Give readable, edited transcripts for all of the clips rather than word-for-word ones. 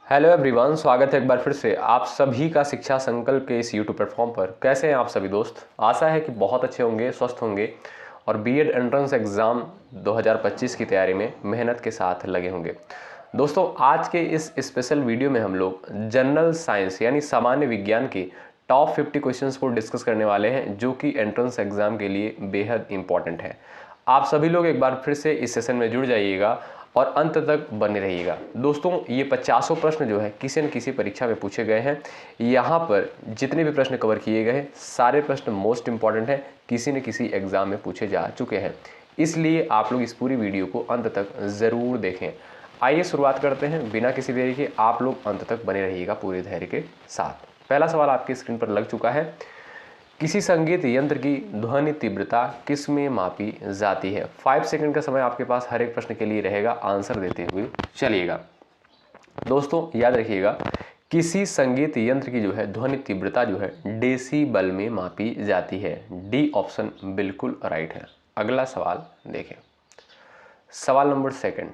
Hello everyone, स्वागत है एक बार फिर से आप सभी का शिक्षा संकल्प के इस यूट्यूब प्लेटफॉर्म पर। कैसे हैं आप सभी दोस्त? आशा है कि बहुत अच्छे होंगे, स्वस्थ होंगे और बीएड एंट्रेंस एग्ज़ाम 2025 की तैयारी में मेहनत के साथ लगे होंगे। दोस्तों, आज के इस स्पेशल वीडियो में हम लोग जनरल साइंस यानी सामान्य विज्ञान के टॉप 50 क्वेश्चंस को डिस्कस करने वाले हैं, जो कि एंट्रेंस एग्ज़ाम के लिए बेहद इंपॉर्टेंट है। आप सभी लोग एक बार फिर से इस सेशन में जुड़ जाइएगा और अंत तक बने रहिएगा। दोस्तों, ये 50 प्रश्न जो है किसी न किसी परीक्षा में पूछे गए हैं। यहाँ पर जितने भी प्रश्न कवर किए गए हैं, सारे प्रश्न मोस्ट इंपॉर्टेंट हैं, किसी न किसी एग्जाम में पूछे जा चुके हैं। इसलिए आप लोग इस पूरी वीडियो को अंत तक ज़रूर देखें। आइए शुरुआत करते हैं बिना किसी देरी के। आप लोग अंत तक बने रहिएगा पूरे धैर्य के साथ। पहला सवाल आपकी स्क्रीन पर लग चुका है। किसी संगीत यंत्र की ध्वनि तीव्रता किस में मापी जाती है? 5 सेकंड का समय आपके पास हर एक प्रश्न के लिए रहेगा आंसर देते हुए चलिएगा। दोस्तों, याद रखिएगा, किसी संगीत यंत्र की जो है ध्वनि तीव्रता जो है डेसीबल में मापी जाती है। डी ऑप्शन बिल्कुल राइट है। अगला सवाल देखें। सवाल नंबर सेकंड।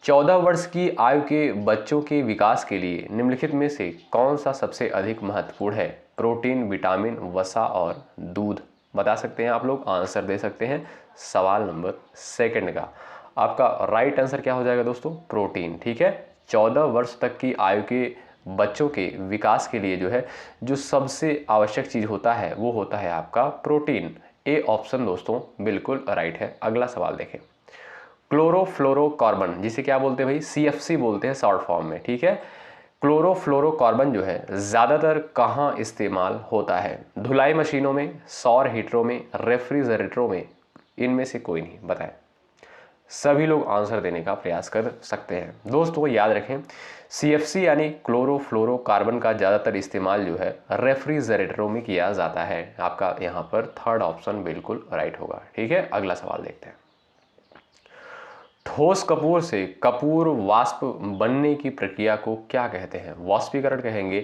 14 वर्ष की आयु के बच्चों के विकास के लिए निम्नलिखित में से कौन सा सबसे अधिक महत्वपूर्ण है? प्रोटीन, विटामिन, वसा और दूध। बता सकते हैं आप लोग, आंसर दे सकते हैं सवाल नंबर सेकंड का। आपका राइट आंसर क्या हो जाएगा दोस्तों? प्रोटीन। ठीक है, 14 वर्ष तक की आयु के बच्चों के विकास के लिए जो है जो सबसे आवश्यक चीज़ होता है वो होता है आपका प्रोटीन। ए ऑप्शन दोस्तों बिल्कुल राइट है। अगला सवाल देखें। क्लोरोफ्लोरोकार्बन, जिसे क्या बोलते हैं भाई? सीएफसी बोलते हैं शॉर्ट फॉर्म में। ठीक है, क्लोरोफ्लोरोकार्बन जो है ज़्यादातर कहाँ इस्तेमाल होता है? धुलाई मशीनों में, सौर हीटरों में, रेफ्रिजरेटरों में। इनमें से कोई नहीं, बताएं। सभी लोग आंसर देने का प्रयास कर सकते हैं। दोस्तों याद रखें, सीएफसी यानी क्लोरोफ्लोरोकार्बन का ज़्यादातर इस्तेमाल जो है रेफ्रिजरेटरों में किया जाता है। आपका यहाँ पर थर्ड ऑप्शन बिल्कुल राइट होगा। ठीक है, अगला सवाल देखते हैं। ठोस कपूर से कपूर वाष्प बनने की प्रक्रिया को क्या कहते हैं? वाष्पीकरण कहेंगे,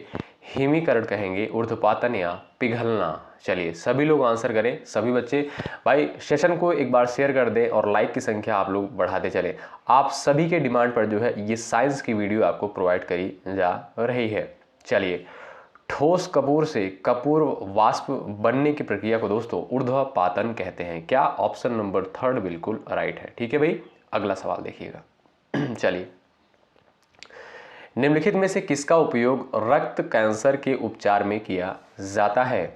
हिमीकरण कहेंगे, ऊर्ध्वपातन या पिघलना। चलिए सभी लोग आंसर करें। सभी बच्चे भाई सेशन को एक बार शेयर कर दें और लाइक की संख्या आप लोग बढ़ाते चले। आप सभी के डिमांड पर जो है ये साइंस की वीडियो आपको प्रोवाइड करी जा रही है। चलिए, ठोस कपूर से कपूर वाष्प बनने की प्रक्रिया को दोस्तों ऊर्ध्वपातन कहते हैं। क्या? ऑप्शन नंबर थर्ड बिल्कुल राइट है। ठीक है भाई, अगला सवाल देखिएगा। चलिए, निम्नलिखित में से किसका उपयोग रक्त कैंसर के उपचार में किया जाता है?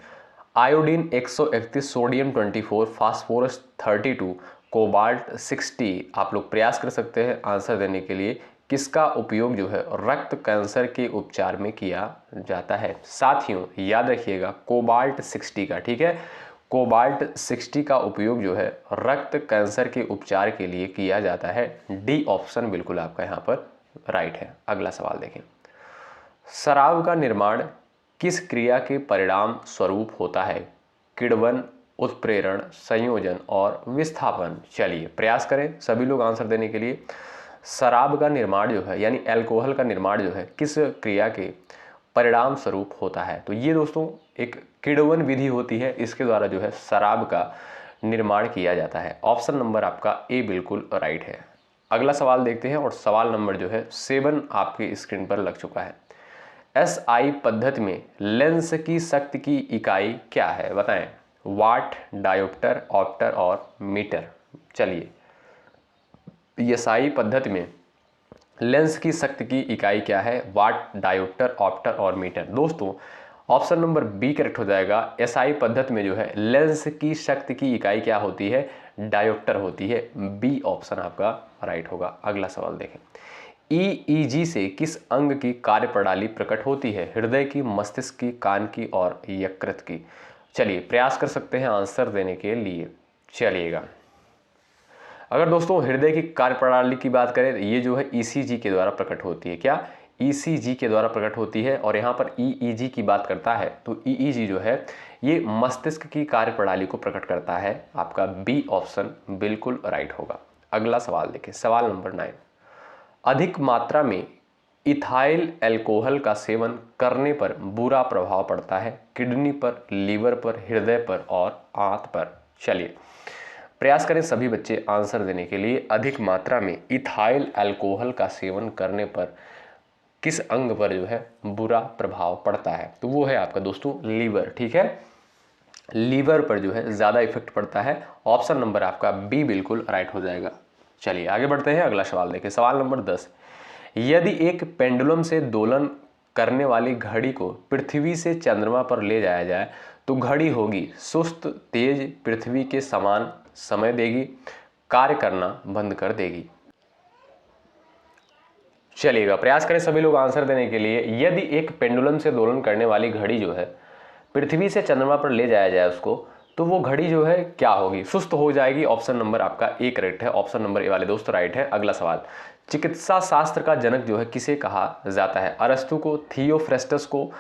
Iodine 131, sodium 24, phosphorus 32, cobalt 60। आप लोग प्रयास कर सकते हैं आंसर देने के लिए। किसका उपयोग जो है रक्त कैंसर के उपचार में किया जाता है? साथियों याद रखिएगा, कोबाल्ट 60 का। ठीक है, कोबाल्ट 60 का उपयोग जो है रक्त कैंसर के उपचार के लिए किया जाता है। डी ऑप्शन बिल्कुल आपका यहाँ पर राइट है। अगला सवाल देखें। शराब का निर्माण किस क्रिया के परिणाम स्वरूप होता है? किण्वन, उत्प्रेरण, संयोजन और विस्थापन। चलिए प्रयास करें सभी लोग आंसर देने के लिए। शराब का निर्माण जो है यानी अल्कोहल का निर्माण जो है किस क्रिया के परिणाम स्वरूप होता है? तो ये दोस्तों एक किण्वन विधि होती है, इसके द्वारा जो है शराब का निर्माण किया जाता है। ऑप्शन नंबर आपका ए बिल्कुल राइट है। अगला सवाल देखते हैं और सवाल नंबर जो है 7 आपकी स्क्रीन पर लग चुका है। एसआई पद्धति में लेंस की शक्ति की इकाई क्या है? बताएं। वाट, डायोप्टर, ऑप्टर और मीटर। चलिए, एसआई पद्धति में लेंस की शक्ति की इकाई क्या है? वाट, डायोप्टर, ऑप्टर और मीटर। दोस्तों ऑप्शन नंबर बी करेक्ट हो जाएगा। एसआई पद्धति में जो है लेंस की शक्ति की इकाई क्या होती है? डायोप्टर होती है। बी ऑप्शन आपका राइट होगा। अगला सवाल देखें। ईईजी से किस अंग की कार्यप्रणाली प्रकट होती है? हृदय की, मस्तिष्क की, कान की और यकृत की। चलिए प्रयास कर सकते हैं आंसर देने के लिए। चलिएगा, अगर दोस्तों हृदय की कार्यप्रणाली की बात करें तो ये जो है ईसीजी के द्वारा प्रकट होती है। क्या? ईसीजी के द्वारा प्रकट होती है। और यहाँ पर ईईजी की बात करता है तो ईईजी जो है ये मस्तिष्क की कार्यप्रणाली को प्रकट करता है। आपका बी ऑप्शन बिल्कुल राइट होगा। अगला सवाल देखिए, सवाल नंबर 9। अधिक मात्रा में इथाइल अल्कोहल का सेवन करने पर बुरा प्रभाव पड़ता है? किडनी पर, लीवर पर, हृदय पर और आंत पर। चलिए, प्रयास करें सभी बच्चे आंसर देने के लिए। अधिक मात्रा में इथाइल अल्कोहल का सेवन करने पर किस अंग पर जो है बुरा प्रभाव पड़ता है? तो वो है आपका दोस्तों लीवर। ठीक है, लीवर पर जो है ज़्यादा इफेक्ट पड़ता है। ऑप्शन नंबर आपका बी बिल्कुल राइट हो जाएगा। चलिए आगे बढ़ते हैं, अगला सवाल देखिए। सवाल नंबर 10, यदि एक पेंडुलम से दोलन करने वाली घड़ी को पृथ्वी से चंद्रमा पर ले जाया जाए तो घड़ी होगी सुस्त, तेज, पृथ्वी के समान समय देगी, कार्य करना बंद कर देगी। चलिएगा, प्रयास करें सभी लोग आंसर देने के लिए। यदि एक पेंडुलम से दोलन करने वाली घड़ी जो है पृथ्वी से चंद्रमा पर ले जाया जाए उसको, तो वो घड़ी जो है क्या होगी? सुस्त हो जाएगी। ऑप्शन नंबर आपका ए करेक्ट है। ऑप्शन नंबर ए वाले दोस्त राइट है। अगला सवाल, चिकित्सा शास्त्र का जनक जो है किसे कहा जाता है? अरस्तु को, थियोफ्रेस्टस को,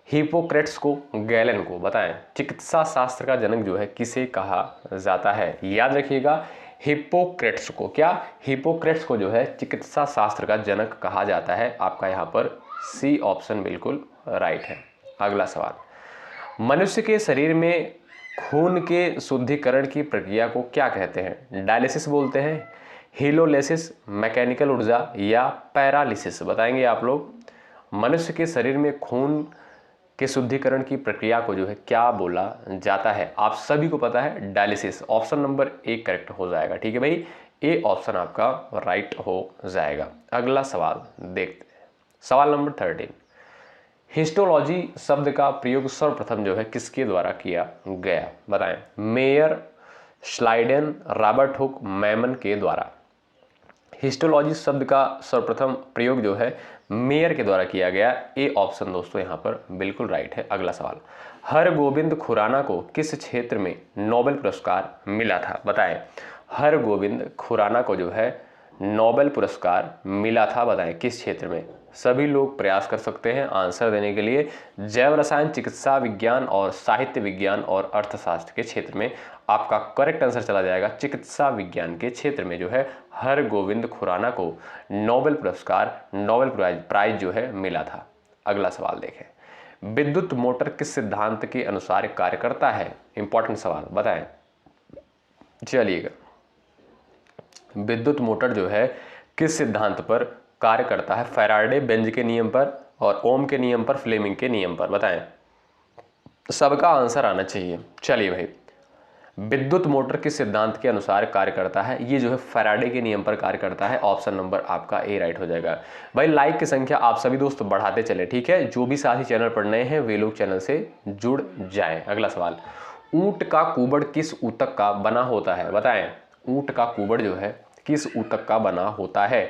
हिपोक्रेट्स को, गैलन को? बताएं, चिकित्सा शास्त्र का जनक जो है किसे कहा जाता है? याद रखिएगा, हिपोक्रेट्स को। क्या? हिपोक्रेट्स को जो है चिकित्सा शास्त्र का जनक कहा जाता है। आपका यहाँ पर सी ऑप्शन बिल्कुल राइट है। अगला सवाल, मनुष्य के शरीर में खून के शुद्धिकरण की प्रक्रिया को क्या कहते हैं? डायलिसिस बोलते हैं, हीलोलिसिस, मैकेनिकल ऊर्जा या पैरालिसिस? बताएंगे आप लोग। मनुष्य के शरीर में खून के शुद्धिकरण की प्रक्रिया को जो है क्या बोला जाता है? आप सभी को पता है, dialysis. Option number A correct हो जाएगा। ठीक है भाई, ए ऑप्शन आपका राइट हो जाएगा। अगला सवाल देखते हैं, सवाल नंबर 13, हिस्टोलॉजी शब्द का प्रयोग सर्वप्रथम जो है किसके द्वारा किया गया? बताएं, mayor, Schleiden, Robert Hooke, Memon के द्वारा? हिस्टोलॉजी शब्द का सर्वप्रथम प्रयोग जो है मेयर के द्वारा किया गया। ए ऑप्शन दोस्तों यहाँ पर बिल्कुल राइट है। अगला सवाल, हरगोविंद खुराना को किस क्षेत्र में नोबेल पुरस्कार मिला था? बताएं, हरगोविंद खुराना को जो है नोबेल पुरस्कार मिला था, बताएं किस क्षेत्र में? सभी लोग प्रयास कर सकते हैं आंसर देने के लिए। जैव रसायन, चिकित्सा विज्ञान और साहित्य विज्ञान और अर्थशास्त्र के क्षेत्र में आपका करेक्ट आंसर चला जाएगा चिकित्सा विज्ञान के क्षेत्र में जो है हरगोविंद खुराना को नोबेल पुरस्कार, नोबेल प्राइज जो है मिला था। अगला सवाल देखें, विद्युत मोटर किस सिद्धांत के अनुसार कार्य करता है? इंपॉर्टेंट सवाल, बताएं। चलिएगा, विद्युत मोटर जो है किस सिद्धांत पर कार्य करता है? फैराडे बेंज के नियम पर और ओम के नियम पर, फ्लेमिंग के नियम पर? बताएं, सबका आंसर आना चाहिए। चलिए भाई, विद्युत मोटर किस सिद्धांत के अनुसार कार्य करता है? ये जो है फैराडे के नियम पर कार्य करता है। ऑप्शन नंबर आपका ए राइट हो जाएगा। भाई लाइक की संख्या आप सभी दोस्त बढ़ाते चले, ठीक है? जो भी साथी चैनल पर नए हैं वे लोग चैनल से जुड़ जाएं। अगला सवाल, ऊंट का कुबड़ किस ऊतक का बना होता है? बताएं, ऊंट का कुबड़ जो है किस ऊतक का बना होता है?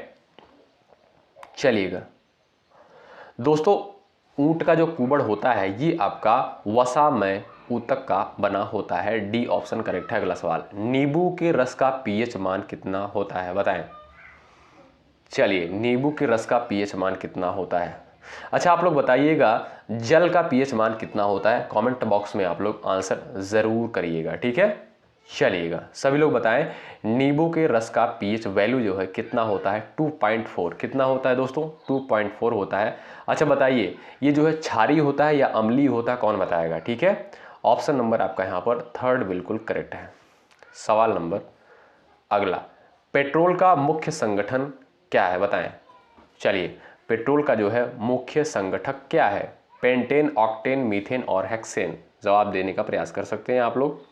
चलिएगा दोस्तों, ऊंट का जो कुबड़ होता है ये आपका वसामय ऊतक का बना होता है। डी ऑप्शन करेक्ट है। अगला सवाल, नींबू के रस का पीएच मान कितना होता है? बताएं। चलिए, नींबू के रस का पीएच मान कितना होता है? अच्छा, आप लोग बताइएगा जल का पीएच मान कितना होता है? कमेंट बॉक्स में आप लोग आंसर जरूर करिएगा, ठीक है? चलिएगा, सभी लोग बताएं, नींबू के रस का पीएच वैल्यू जो है कितना होता है? 2.4। कितना होता है दोस्तों? 2.4 होता है। अच्छा बताइए, ये जो है क्षारीय होता है या अम्लीय होता है? कौन बताएगा? ठीक है, ऑप्शन नंबर आपका यहाँ पर थर्ड बिल्कुल करेक्ट है। सवाल नंबर अगला, पेट्रोल का मुख्य संगठन क्या है? बताएं। चलिए, पेट्रोल का जो है मुख्य संगठक क्या है? पेंटेन, ऑक्टेन, मीथेन और हेक्सेन? जवाब देने का प्रयास कर सकते हैं आप लोग।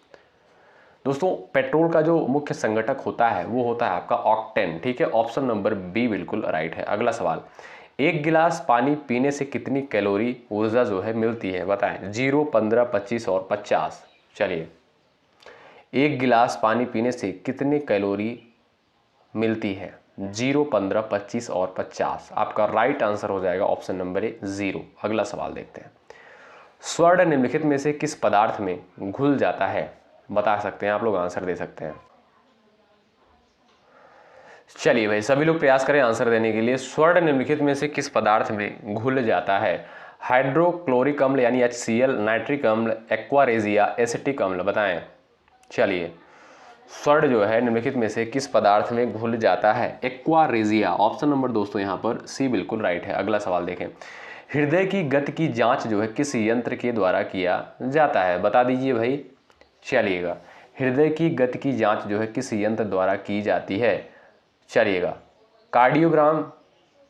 दोस्तों, पेट्रोल का जो मुख्य संगठक होता है वो होता है आपका ऑक्टेन, ठीक है? ऑप्शन नंबर बी बिल्कुल राइट है। अगला सवाल, एक गिलास पानी पीने से कितनी कैलोरी ऊर्जा जो है मिलती है? बताएं। 0, 15, 25 और 50? चलिए, एक गिलास पानी पीने से कितनी कैलोरी मिलती है? 0, 15, 25 और 50? आपका राइट आंसर हो जाएगा ऑप्शन नंबर ए 0। अगला सवाल देखते हैं, स्वर्ण निम्नलिखित में से किस पदार्थ में घुल जाता है? बता सकते हैं आप लोग, आंसर दे सकते हैं। चलिए भाई, सभी लोग प्रयास करें आंसर देने के लिए। स्वर्ण निम्नलिखित में से किस पदार्थ में घुल जाता है? हाइड्रोक्लोरिक अम्ल यानी HCl, नाइट्रिक अम्ल, एक्वारेजिया, एसिटिक अम्ल? बताएं। चलिए, स्वर्ण जो है निम्नलिखित में से किस पदार्थ में घुल जाता है? एक्वारेजिया। ऑप्शन नंबर दोस्तों यहाँ पर सी बिल्कुल राइट है। अगला सवाल देखें, हृदय की गति की जांच जो है किस यंत्र के द्वारा किया जाता है? बता दीजिए भाई। चलिएगा, हृदय की गति की जांच जो है किस यंत्र द्वारा की जाती है? चलिएगा, कार्डियोग्राम,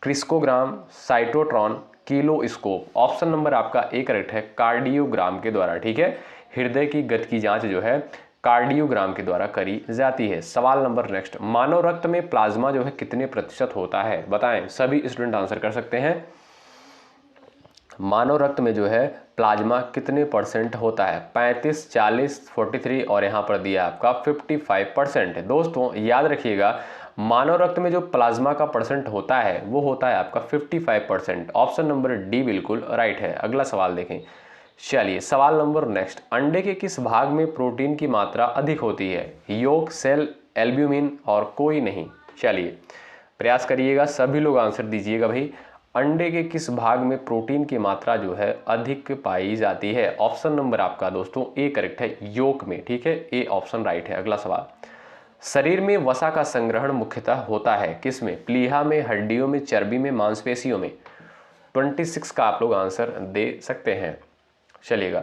क्रिस्कोग्राम, साइटोट्रॉन, किलोस्कोप। ऑप्शन नंबर आपका ए करेक्ट है, कार्डियोग्राम के द्वारा। ठीक है, हृदय की गति की जांच जो है कार्डियोग्राम के द्वारा करी जाती है। सवाल नंबर नेक्स्ट, मानव रक्त में प्लाज्मा जो है कितने प्रतिशत होता है? बताएं, सभी स्टूडेंट आंसर कर सकते हैं। मानव रक्त में जो है प्लाज्मा कितने परसेंट होता है? 35, 40, 43 और यहाँ पर दिया आपका 55% है। दोस्तों याद रखिएगा, मानव रक्त में जो प्लाज्मा का परसेंट होता है वो होता है आपका 55%। ऑप्शन नंबर डी बिल्कुल राइट है। अगला सवाल देखें। चलिए, सवाल नंबर नेक्स्ट, अंडे के किस भाग में प्रोटीन की मात्रा अधिक होती है? योक, सेल, एल्ब्यूमिन और कोई नहीं। चलिए प्रयास करिएगा, सभी लोग आंसर दीजिएगा भाई। अंडे के किस भाग में प्रोटीन की मात्रा जो है अधिक पाई जाती है? ऑप्शन नंबर आपका दोस्तों ए करेक्ट है, योक में। ठीक है, ए ऑप्शन राइट है। अगला सवाल, शरीर में वसा का संग्रहण मुख्यतः होता है किस में? प्लीहा में, हड्डियों में, चर्बी में, मांसपेशियों में। 26 का आप लोग आंसर दे सकते हैं। चलिएगा,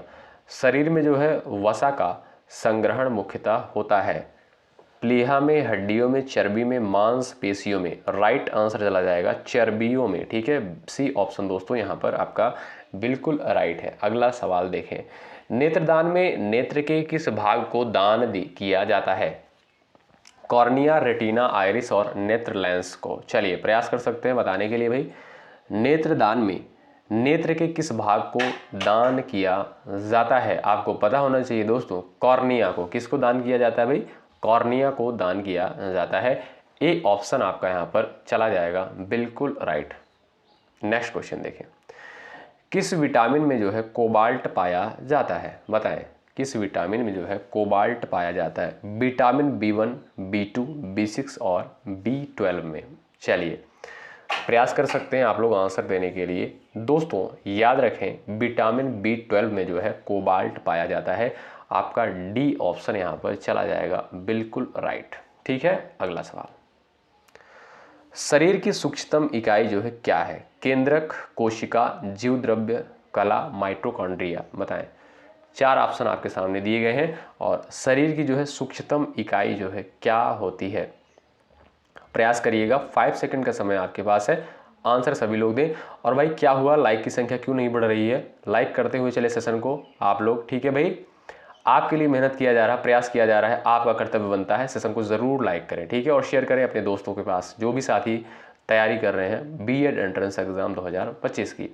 शरीर में जो है वसा का संग्रहण मुख्यतः होता है प्लीहा में, हड्डियों में, चर्बी में, मांसपेशियों में। राइट आंसर चला जाएगा चर्बियों में। ठीक है, सी ऑप्शन दोस्तों यहाँ पर आपका बिल्कुल राइट है। अगला सवाल देखें, नेत्रदान में नेत्र के किस भाग को दान किया जाता है? कॉर्निया, रेटिना, आइरिस और नेत्र लेंस को। चलिए प्रयास कर सकते हैं बताने के लिए भाई। नेत्रदान में नेत्र के किस भाग को दान किया जाता है? आपको पता होना चाहिए दोस्तों, कॉर्निया को। किसको दान किया जाता है भाई? कॉर्निया को दान किया जाता है। ए ऑप्शन आपका यहाँ पर चला जाएगा बिल्कुल राइट। नेक्स्ट क्वेश्चन देखें, किस विटामिन में जो है कोबाल्ट पाया जाता है? बताएं, किस विटामिन में जो है कोबाल्ट पाया जाता है? विटामिन B1, B2, B6 और B12 में। चलिए प्रयास कर सकते हैं आप लोग आंसर देने के लिए। दोस्तों याद रखें, विटामिन B12 में जो है कोबाल्ट पाया जाता है। आपका डी ऑप्शन यहाँ पर चला जाएगा बिल्कुल राइट। ठीक है, अगला सवाल, शरीर की सूक्ष्मतम इकाई जो है क्या है? केंद्रक, कोशिका, जीव द्रव्य, कला, माइटोकॉन्ड्रिया। बताएं, 4 ऑप्शन आपके सामने दिए गए हैं और शरीर की जो है सूक्ष्मतम इकाई जो है क्या होती है? प्रयास करिएगा, 5 सेकंड का समय आपके पास है, आंसर सभी लोग दें। और भाई क्या हुआ, लाइक की संख्या क्यों नहीं बढ़ रही है? लाइक करते हुए चले सेशन को आप लोग। ठीक है भाई, आपके लिए मेहनत किया जा रहा है, प्रयास किया जा रहा है, आपका कर्तव्य बनता है सेशन को ज़रूर लाइक करें। ठीक है, और शेयर करें अपने दोस्तों के पास जो भी साथी तैयारी कर रहे हैं बीएड एंट्रेंस एग्जाम 2025 की।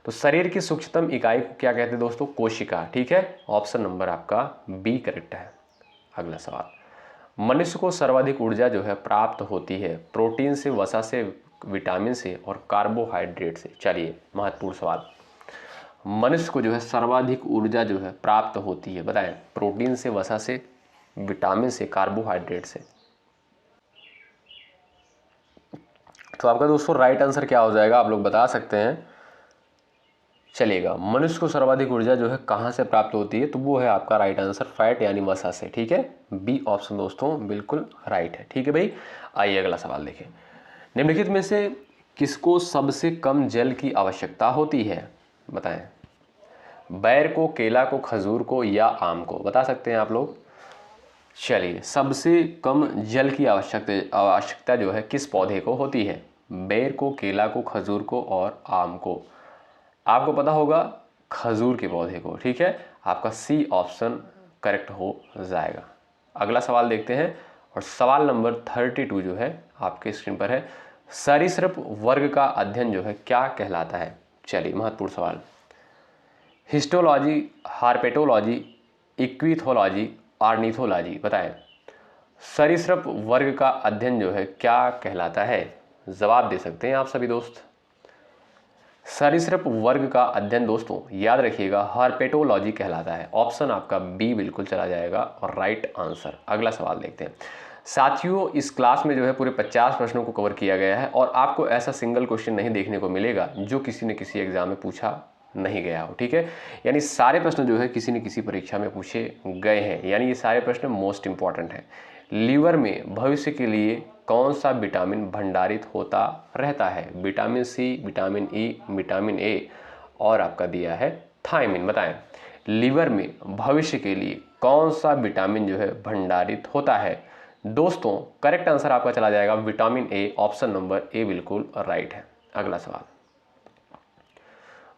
तो शरीर की सूक्ष्मतम इकाई को क्या कहते हैं दोस्तों? कोशिका। ठीक है, ऑप्शन नंबर आपका बी करेक्ट है। अगला सवाल, मनुष्य को सर्वाधिक ऊर्जा जो है प्राप्त होती है प्रोटीन से, वसा से, विटामिन से और कार्बोहाइड्रेट से। चलिए महत्वपूर्ण सवाल, मनुष्य को जो है सर्वाधिक ऊर्जा जो है प्राप्त होती है, बताएं, प्रोटीन से, वसा से, विटामिन से, कार्बोहाइड्रेट से। तो आपका दोस्तों राइट आंसर क्या हो जाएगा, आप लोग बता सकते हैं। चलेगा, मनुष्य को सर्वाधिक ऊर्जा जो है कहाँ से प्राप्त होती है? तो वो है आपका राइट आंसर फैट यानी वसा से। ठीक है, बी ऑप्शन दोस्तों बिल्कुल राइट है। ठीक है भाई, आइए अगला सवाल देखें, निम्नलिखित में से किसको सबसे कम जल की आवश्यकता होती है? बताएं, बैर को, केला को, खजूर को या आम को? बता सकते हैं आप लोग। चलिए, सबसे कम जल की आवश्यकता जो है किस पौधे को होती है? बेर को, केला को, खजूर को और आम को। आपको पता होगा खजूर के पौधे को। ठीक है, आपका सी ऑप्शन करेक्ट हो जाएगा। अगला सवाल देखते हैं और सवाल नंबर 32 जो है आपके स्क्रीन पर है, सरीसृप वर्ग का अध्ययन जो है क्या कहलाता है? चलिए महत्वपूर्ण सवाल, हिस्टोलॉजी, हार्पेटोलॉजी, इक्विथोलॉजी, ऑर्निथोलॉजी। बताएं, सरीसृप वर्ग का अध्ययन जो है क्या कहलाता है? जवाब दे सकते हैं आप सभी दोस्त। सरीसृप वर्ग का अध्ययन दोस्तों याद रखिएगा हार्पेटोलॉजी कहलाता है। ऑप्शन आपका बी बिल्कुल चला जाएगा और राइट आंसर। अगला सवाल देखते हैं। साथियों, इस क्लास में जो है पूरे 50 प्रश्नों को कवर किया गया है और आपको ऐसा सिंगल क्वेश्चन नहीं देखने को मिलेगा जो किसी न किसी एग्जाम में पूछा नहीं गया हो। ठीक है, यानी सारे प्रश्न जो है किसी न किसी परीक्षा में पूछे गए हैं, यानी ये सारे प्रश्न मोस्ट इंपॉर्टेंट हैं। लीवर में भविष्य के लिए कौन सा विटामिन भंडारित होता रहता है? Vitamin C, vitamin E, vitamin A और आपका दिया है थायमिन। बताएं, लीवर में भविष्य के लिए कौन सा विटामिन जो है भंडारित होता है? दोस्तों करेक्ट आंसर आपका चला जाएगा vitamin A, option number A बिल्कुल राइट है। अगला सवाल,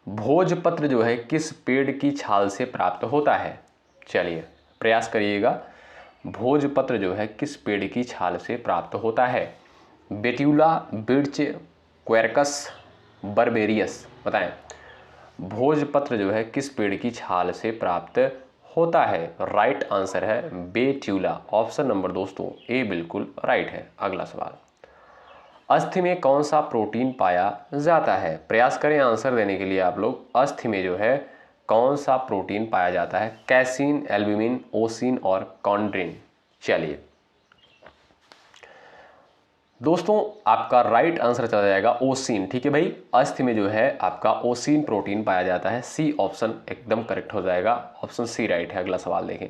भोजपत्र जो है किस पेड़ की छाल से प्राप्त होता है? चलिए प्रयास करिएगा, भोजपत्र जो है किस पेड़ की छाल से प्राप्त होता है? बेट्यूला, बिर्च, क्वेरकस, बर्बेरियस, बताएं। भोजपत्र जो है किस पेड़ की छाल से प्राप्त होता है? राइट आंसर है बेट्यूला, ऑप्शन नंबर दोस्तों ए बिल्कुल राइट है। अगला सवाल, अस्थि में कौन सा प्रोटीन पाया जाता है? प्रयास करें आंसर देने के लिए आप लोग। अस्थि में जो है कौन सा प्रोटीन पाया जाता है? कैसीन, एल्ब्यूमिन, ओसिन और कॉन्ड्रिन। चलिए दोस्तों आपका राइट आंसर चला जाएगा ओसिन। ठीक है भाई, अस्थि में जो है आपका ओसिन प्रोटीन पाया जाता है। सी ऑप्शन एकदम करेक्ट हो जाएगा, ऑप्शन सी राइट है। अगला सवाल देखें,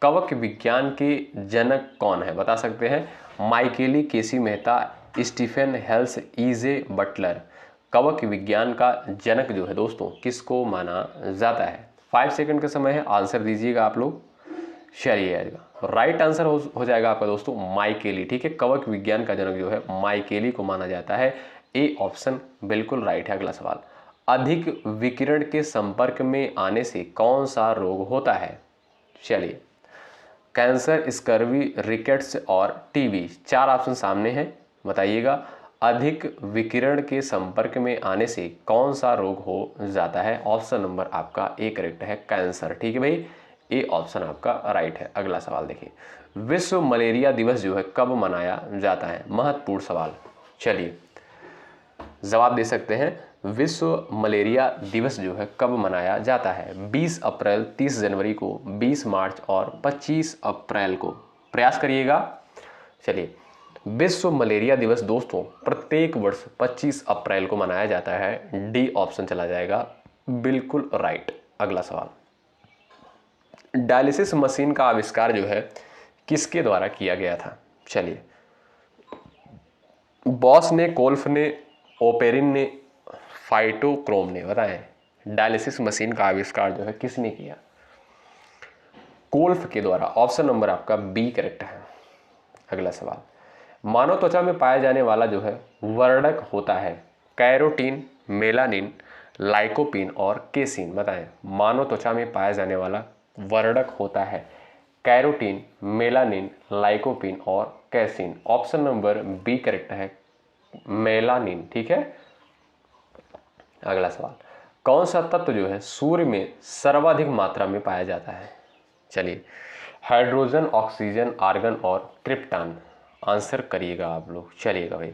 कवक विज्ञान के जनक कौन है? बता सकते हैं। Micheli, K C Mehta, Stephen Hales, E J Butler. कवक विज्ञान का जनक जो है दोस्तों किसको माना जाता है? 5 सेकंड का समय है, आंसर दीजिएगा आप लोग। चलिए राइट आंसर हो जाएगा आपका दोस्तों माइकेली। ठीक है, कवक विज्ञान का जनक जो है माइकेली को माना जाता है। ए ऑप्शन बिल्कुल राइट है। अगला सवाल, अधिक विकिरण के संपर्क में आने से कौन सा रोग होता है? चलिए, कैंसर, स्कर्वी, रिकेट्स और टीबी। 4 ऑप्शन सामने हैं, बताइएगा। अधिक विकिरण के संपर्क में आने से कौन सा रोग हो जाता है? ऑप्शन नंबर आपका ए करेक्ट है, कैंसर। ठीक है भाई, ए ऑप्शन आपका राइट है। अगला सवाल देखिए, विश्व मलेरिया दिवस जो है कब मनाया जाता है? महत्वपूर्ण सवाल। चलिए जवाब दे सकते हैं, विश्व मलेरिया दिवस जो है कब मनाया जाता है? 20 अप्रैल, 30 जनवरी को, 20 मार्च और 25 अप्रैल को। प्रयास करिएगा। चलिए, विश्व मलेरिया दिवस दोस्तों प्रत्येक वर्ष 25 अप्रैल को मनाया जाता है। डी ऑप्शन चला जाएगा बिल्कुल राइट। अगला सवाल, डायलिसिस मशीन का आविष्कार जो है किसके द्वारा किया गया था? चलिए, बॉस ने, कोल्फ ने, ओपेरिन ने, फाइटोक्रोम ने। बताएं डायलिसिस मशीन का आविष्कार जो है किसने किया? कोल्फ के द्वारा, ऑप्शन नंबर आपका बी करेक्ट है। अगला सवाल, मानव त्वचा में पाया जाने वाला जो है वर्णक होता है? कैरोटीन, मेलानिन, लाइकोपिन और केसिन। बताएं मानव त्वचा में पाया जाने वाला वर्णक होता है कैरोटीन, मेलानिन, लाइकोपिन और casein. Option number B correct है, मेलानिन। ठीक है। अगला सवाल, कौन सा तत्व जो है सूर्य में सर्वाधिक मात्रा में पाया जाता है? चलिए, हाइड्रोजन, ऑक्सीजन, आर्गन और क्रिप्टॉन। आंसर करिएगा आप लोग। चलिएगा भाई।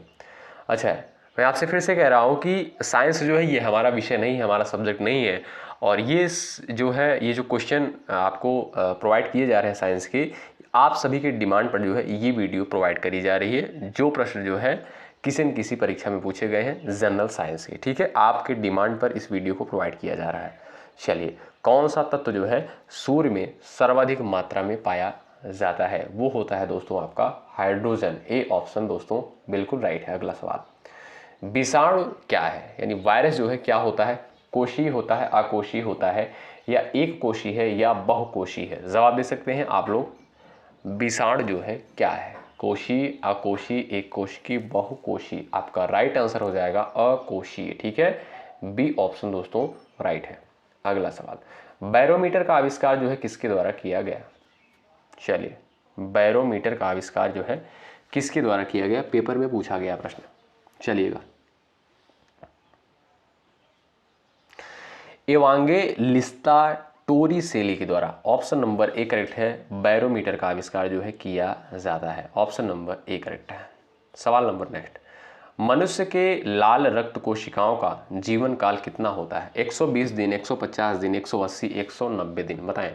अच्छा, मैं आपसे फिर से कह रहा हूँ कि साइंस जो है ये हमारा विषय नहीं है, हमारा सब्जेक्ट नहीं है। और ये जो है, ये जो क्वेश्चन आपको प्रोवाइड किए जा रहे हैं साइंस के, आप सभी के डिमांड पर जो है ये वीडियो प्रोवाइड करी जा रही है। जो प्रश्न जो है किसी न किसी परीक्षा में पूछे गए हैं जनरल साइंस के, ठीक है, आपके डिमांड पर इस वीडियो को प्रोवाइड किया जा रहा है। चलिए, कौन सा तत्व जो है सूर्य में सर्वाधिक मात्रा में पाया जाता है? वो होता है दोस्तों आपका हाइड्रोजन। ए ऑप्शन दोस्तों बिल्कुल राइट है। अगला सवाल, विषाणु क्या है, यानी वायरस जो है क्या होता है? कोशीय होता है, अकोशीय होता है, या एक कोशीय है या बहुकोशीय है? जवाब दे सकते हैं आप लोग। विषाणु जो है क्या है? कोशीय, अकोशीय, एक कोशिकीय, बहुकोशीय। आपका राइट आंसर हो जाएगा अकोशीय। ठीक है, बी ऑप्शन दोस्तों राइट है। अगला सवाल, बैरोमीटर का आविष्कार जो है किसके द्वारा किया गया? चलिए, बैरोमीटर का आविष्कार जो है किसके द्वारा किया गया? पेपर में पूछा गया प्रश्न। चलिएगा, एवांगेलिस्ता टोरिसेली के द्वारा, ऑप्शन नंबर ए करेक्ट है, बैरोमीटर का आविष्कार जो है किया जाता है। ऑप्शन नंबर ए करेक्ट है। सवाल नंबर नेक्स्ट, मनुष्य के लाल रक्त कोशिकाओं का जीवन काल कितना होता है? 120 दिन, 150 दिन, 180, 190 दिन। बताएं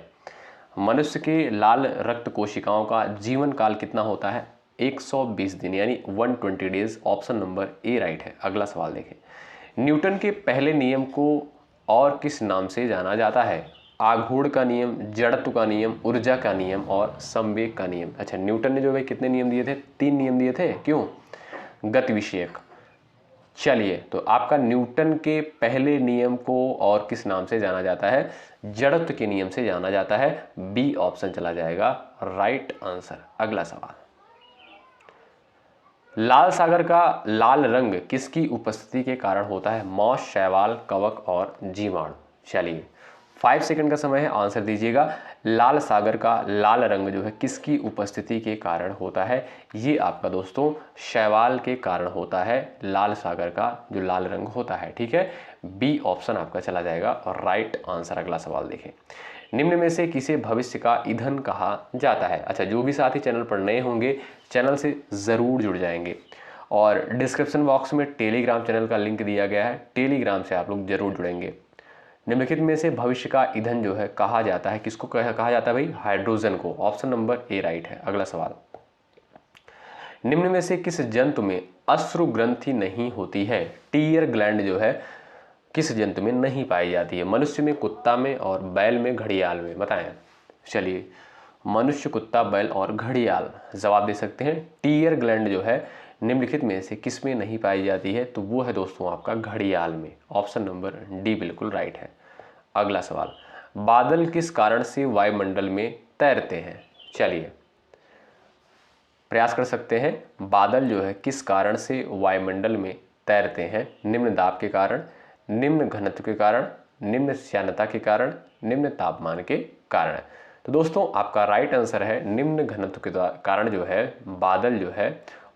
मनुष्य के लाल रक्त कोशिकाओं का जीवन काल कितना होता है? 120 दिन, यानी 120 days. Option number A right है। अगला सवाल देखें, न्यूटन के पहले नियम को और किस नाम से जाना जाता है? आघूर्ण का नियम, जड़त्व का नियम, ऊर्जा का नियम और संवेग का नियम। अच्छा, न्यूटन ने जो भाई कितने नियम दिए थे? 3 नियम दिए थे। क्यों? गति विषयक, चलिए, तो आपका न्यूटन के पहले नियम को और किस नाम से जाना जाता है? जड़त्व के नियम से जाना जाता है। बी ऑप्शन चला जाएगा राइट आंसर। अगला सवाल, लाल सागर का लाल रंग किसकी उपस्थिति के कारण होता है? मौस, शैवाल, कवक और जीवाणु। चलिए 5 सेकंड का समय है, आंसर दीजिएगा। लाल सागर का लाल रंग जो है किसकी उपस्थिति के कारण होता है? ये आपका दोस्तों शैवाल के कारण होता है, लाल सागर का जो लाल रंग होता है। ठीक है, बी ऑप्शन आपका चला जाएगा और राइट आंसर। अगला सवाल देखें, निम्न में से किसे भविष्य का ईंधन कहा जाता है? अच्छा, जो भी साथी चैनल पर नए होंगे चैनल से ज़रूर जुड़ जाएंगे और डिस्क्रिप्शन बॉक्स में टेलीग्राम चैनल का लिंक दिया गया है, टेलीग्राम से आप लोग जरूर जुड़ेंगे। निम्नलिखित में से भविष्य का ईंधन जो है कहा जाता है, किसको कहा जाता है भाई? हाइड्रोजन को। ऑप्शन नंबर ए राइट है। अगला सवाल, निम्न में से किस जंतु में अश्रु ग्रंथि नहीं होती है? टीयर ग्लैंड जो है किस जंतु में नहीं पाई जाती है? मनुष्य में, कुत्ता में और बैल में, घड़ियाल में? बताएं। चलिए, मनुष्य, कुत्ता, बैल और घड़ियाल जवाब दे सकते हैं। टीयर ग्लैंड जो है निम्नलिखित में से किस में नहीं पाई जाती है? तो वो है दोस्तों आपका घड़ियाल में। ऑप्शन नंबर डी बिल्कुल राइट है। अगला सवाल, बादल किस कारण से वायुमंडल में तैरते हैं? चलिए प्रयास कर सकते हैं। बादल जो है किस कारण से वायुमंडल में तैरते हैं? निम्न दाब के कारण, निम्न घनत्व के कारण, निम्न श्यानता के कारण, निम्न तापमान के कारण। तो दोस्तों आपका राइट आंसर है निम्न घनत्व के कारण जो है बादल जो है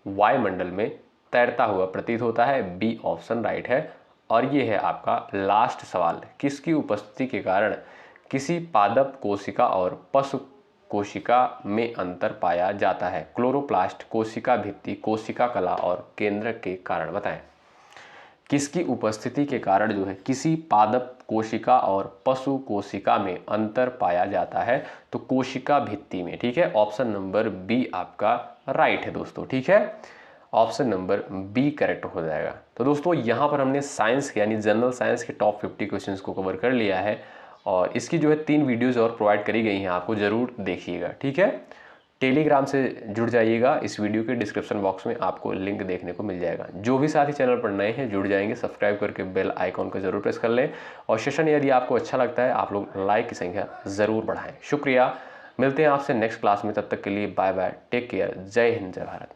वायुमंडल में तैरता हुआ प्रतीत होता है। बी ऑप्शन राइट है। और ये है आपका लास्ट सवाल, किसकी उपस्थिति के कारण किसी पादप कोशिका और पशु कोशिका में अंतर पाया जाता है? क्लोरोप्लास्ट, कोशिका भित्ति, कोशिका कला और केंद्रक के कारण? बताएं। किसकी उपस्थिति के कारण जो है किसी पादप कोशिका और पशु कोशिका में अंतर पाया जाता है? तो कोशिका भित्ति में। ठीक है, ऑप्शन नंबर बी आपका राइट है दोस्तों। ठीक है, ऑप्शन नंबर बी करेक्ट हो जाएगा। तो दोस्तों यहाँ पर हमने साइंस यानी जनरल साइंस के टॉप 50 क्वेश्चंस को कवर कर लिया है और इसकी जो है 3 वीडियोज़ और प्रोवाइड करी गई हैं, आपको ज़रूर देखिएगा। ठीक है, टेलीग्राम से जुड़ जाइएगा, इस वीडियो के डिस्क्रिप्शन बॉक्स में आपको लिंक देखने को मिल जाएगा। जो भी साथी चैनल पर नए हैं जुड़ जाएंगे, सब्सक्राइब करके बेल आइकॉन को जरूर प्रेस कर लें और सेशन यदि आपको अच्छा लगता है आप लोग लाइक की संख्या ज़रूर बढ़ाएं। शुक्रिया, मिलते हैं आपसे नेक्स्ट क्लास में, तब तक के लिए बाय बाय, टेक केयर, जय हिंद, जय भारत।